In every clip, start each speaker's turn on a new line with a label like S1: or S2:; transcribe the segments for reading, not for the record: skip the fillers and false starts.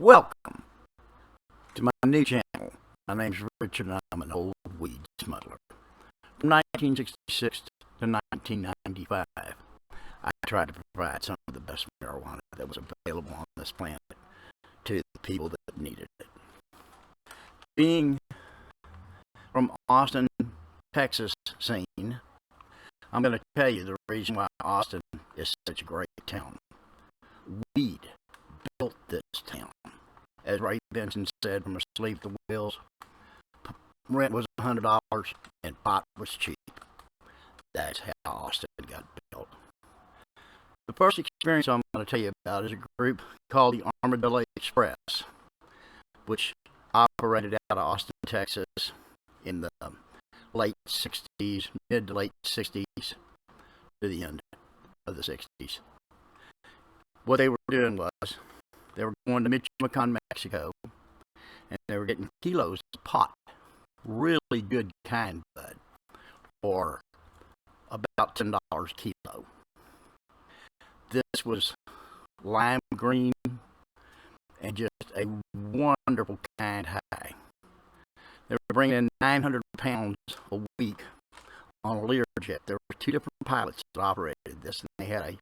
S1: Welcome to my new channel. My name's Richard and I'm an old weed smuggler. From 1966 to 1995, I tried to provide some of the best marijuana that was available on this planet to the people that needed it. Being from Austin, Texas scene, I'm going to tell you the reason why Austin is such a great town. Weed built this town. As Ray Benson said, from asleep at the wheels, rent was $100 and pot was cheap. That's how Austin got built. The first experience I'm going to tell you about is a group called the Armadillo Express, which operated out of Austin, Texas in the late 60s, mid to late 60s to the end of the 60s. What they were doing was they were going to Michoacan, Mexico, and they were getting kilos of pot, really good kind bud, for about $10 a kilo. This was lime green and just a wonderful kind high. They were bringing in 900 pounds a week on a Learjet. There were two different pilots that operated this, and they had a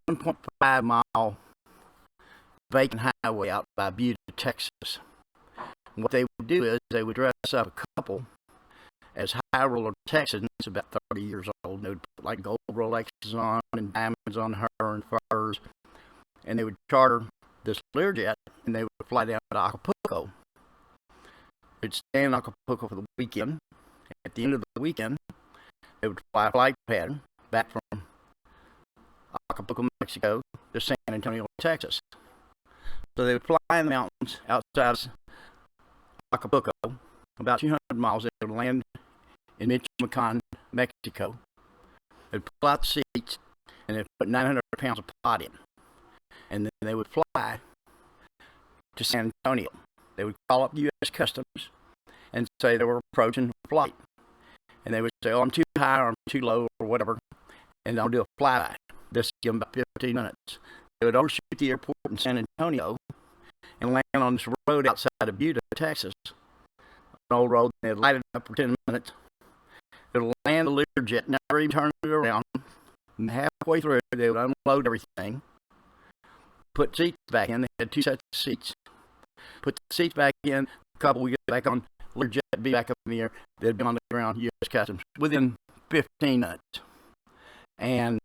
S1: 1.5 mile vacant highway out by Butte, Texas. And what they would do is they would dress up a couple as high roller Texans, about 30 years old, and they would put like gold Rolexes on and diamonds on her and furs, and they would charter this Learjet and they would fly down to Acapulco. They'd stay in Acapulco for the weekend. At the end of the weekend, they would fly a flight pattern back from Acapulco, Mexico to San Antonio, Texas. So they would fly in the mountains outside Acapulco, about 200 miles. They would land in Michoacan, Mexico. They'd pull out the seats and they'd put 900 pounds of pot in. And then they would fly to San Antonio. They would call up U.S. Customs and say they were approaching a flight. And they would say, oh, I'm too high or I'm too low or whatever, and I'll do a flyby. This would give them about 15 minutes. They would overshoot the airport in San Antonio and land on this road outside of Butte, Texas. An old road, and they'd light it up for 10 minutes. It would land the Learjet, never even turn it around. And halfway through, they would unload everything, put seats back in. They had two sets of seats. Put the seats back in, a couple would get back on, Learjet be back up in the air. They'd be on the ground, U.S. Customs, within 15 minutes. And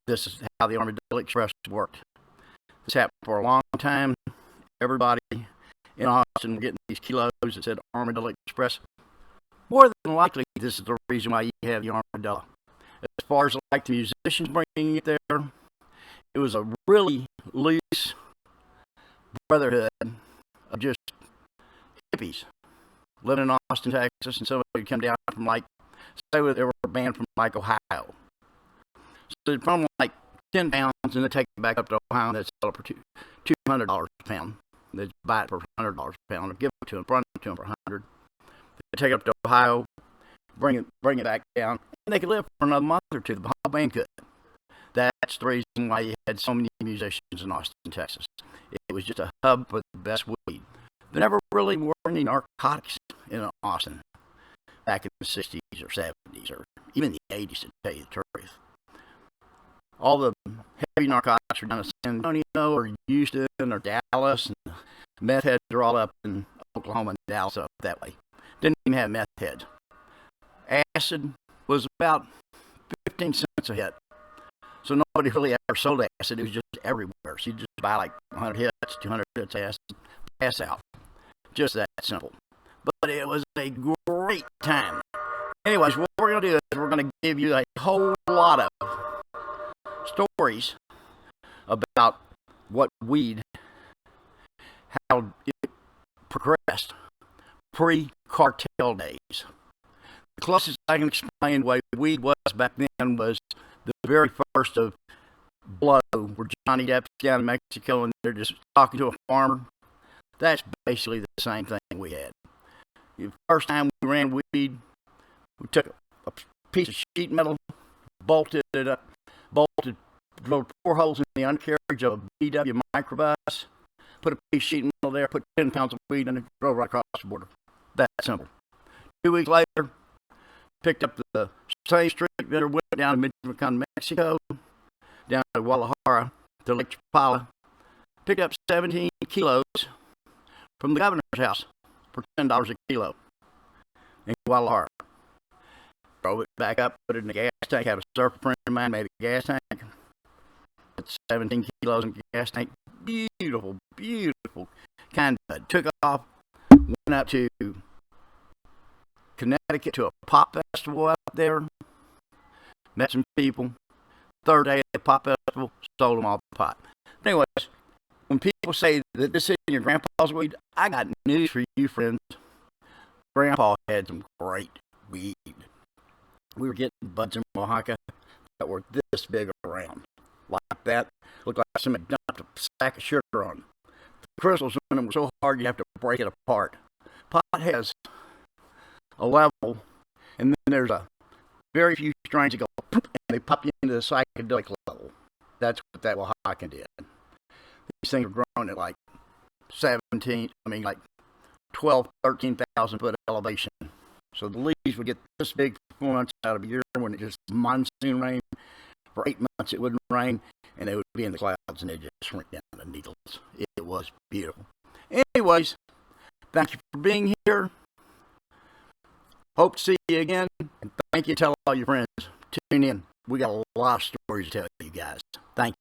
S1: this is how the Armadillo Express worked. This happened for a long time. Everybody in Austin were getting these kilos that said Armadillo Express. More than likely, this is the reason why you have the Armadillo. As far as like the musicians bringing it there, it was a really loose brotherhood of just hippies living in Austin, Texas, and somebody would come down from like, say they were a band from like Ohio. So they'd from like 10 pounds and they'd take it back up to Ohio and they'd sell it for $200 a pound. They'd buy it for $100 a pound or give it to them, run it to them for $100. They'd take it up to Ohio, bring it back down, and they could live for another month or two. The whole band could. That's the reason why you had so many musicians in Austin, Texas. It was just a hub for the best weed. There never really were any narcotics in Austin back in the 60s or 70s or even the 80s, to tell you the truth. All the heavy narcotics were down in San Antonio or Houston or Dallas, and meth heads are all up in Oklahoma and Dallas up that way. Didn't even have meth heads. Acid was about 15 cents a hit. So nobody really ever sold acid. It was just everywhere. So you just buy like 100 hits, 200 hits of acid, pass out. Just that simple. But it was a great time. Anyways, what we're going to do is we're going to give you a whole lot of stories about what weed, how it progressed pre-cartel days. The closest I can explain the way weed was back then was the very first of Blow, where Johnny Depp's down in Mexico and they're just talking to a farmer. That's basically the same thing we had. The first time we ran weed, we took a piece of sheet metal, bolted it up, bolted drilled 4 holes in the undercarriage of a VW microbus, put a piece of sheet metal there, put 10 pounds of weed in it, drove right across the border. That simple. 2 weeks later, picked up the same street vendor, went down to Michoacan, Mexico, down to Guadalajara, to Lake Chapala, picked up 17 kilos from the governor's house for $10 a kilo in Guadalajara. Drove it back up, put it in the gas tank, had a surfer friend of mine made a gas tank, put 17 kilos in the gas tank. Beautiful, beautiful kind of took off, went up to Connecticut to a pop festival up there, met some people. Third day at the pop festival, sold them all the pot. But anyways, when people say that this isn't your grandpa's weed, I got news for you, friends. Grandpa had some great weed. We were getting buds in Oaxaca that were this big around, like that. Looked like somebody dumped a sack of sugar on them. The crystals in them were so hard you have to break it apart. Pot has a level, and then there's a very few strains that go and they pop you into the psychedelic level. That's what that Oaxacan did. These things were grown at like 12, 13,000 foot elevation. So the leaves would get this big 4 months out of a year when it just monsoon rain. For 8 months it wouldn't rain, and they would be in the clouds and they'd just shrink down the needles. It was beautiful. Anyways, thank you for being here. Hope to see you again, and thank you. Tell all your friends. Tune in. We got a lot of stories to tell you guys. Thank you.